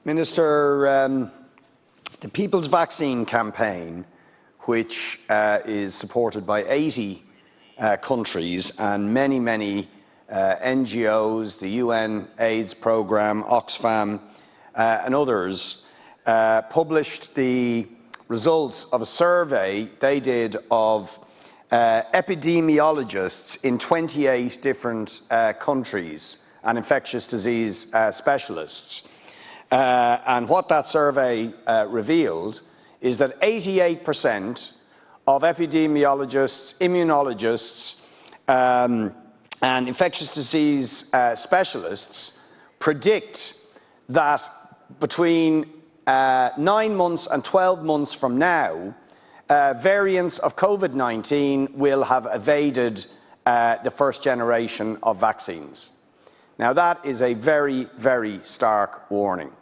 Minister, the People's Vaccine Campaign, which is supported by 80 countries and many NGOs, the UN AIDS Programme, Oxfam and others, published the results of a survey they did of epidemiologists in 28 different countries and infectious disease specialists. And what that survey revealed is that 88% of epidemiologists, immunologists and infectious disease specialists predict that between 9 months and 12 months from now, variants of COVID-19 will have evaded the first generation of vaccines. Now, that is a very stark warning.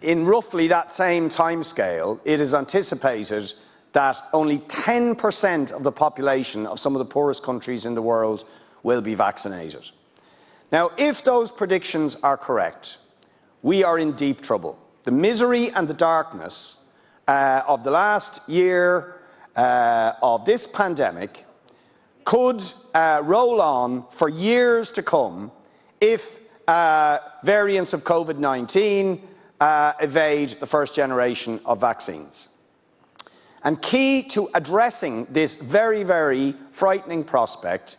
In roughly that same timescale, it is anticipated that only 10% of the population of some of the poorest countries in the world will be vaccinated. Now, if those predictions are correct, we are in deep trouble. The misery and the darkness of the last year of this pandemic could roll on for years to come if variants of COVID-19 evade the first generation of vaccines. And key to addressing this very frightening prospect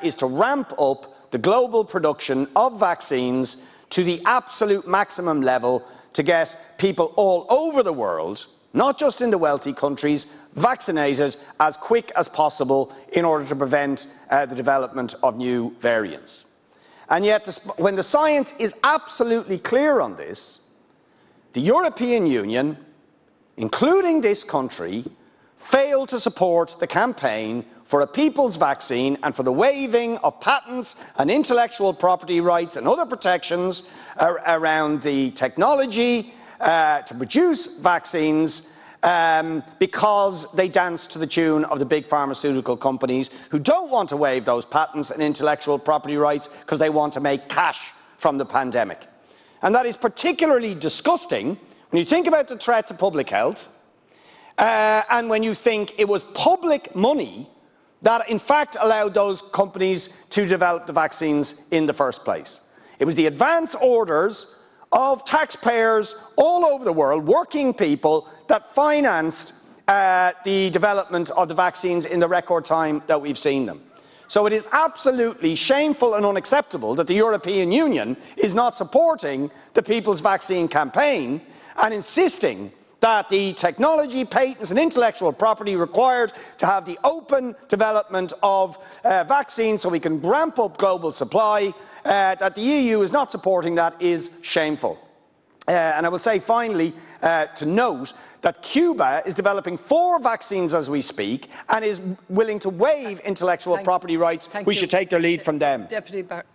is to ramp up the global production of vaccines to the absolute maximum level to get people all over the world, not just in the wealthy countries, vaccinated as quick as possible in order to prevent the development of new variants. And yet, when the science is absolutely clear on this, the European Union, including this country, failed to support the campaign for a people's vaccine and for the waiving of patents and intellectual property rights and other protections around the technology to produce vaccines because they dance to the tune of the big pharmaceutical companies who don't want to waive those patents and intellectual property rights because they want to make cash from the pandemic. And that is particularly disgusting when you think about the threat to public health and when you think it was public money that in fact allowed those companies to develop the vaccines in the first place. It was the advance orders of taxpayers all over the world, working people, that financed the development of the vaccines in the record time that we've seen them. So it is absolutely shameful and unacceptable that the European Union is not supporting the People's Vaccine Campaign and insisting that the technology, patents and intellectual property required to have the open development of vaccines so we can ramp up global supply, that the EU is not supporting that is shameful. And I will say finally to note that Cuba is developing 4 vaccines as we speak and is willing to waive intellectual property rights. We should take their lead from them. Deputy Barrett.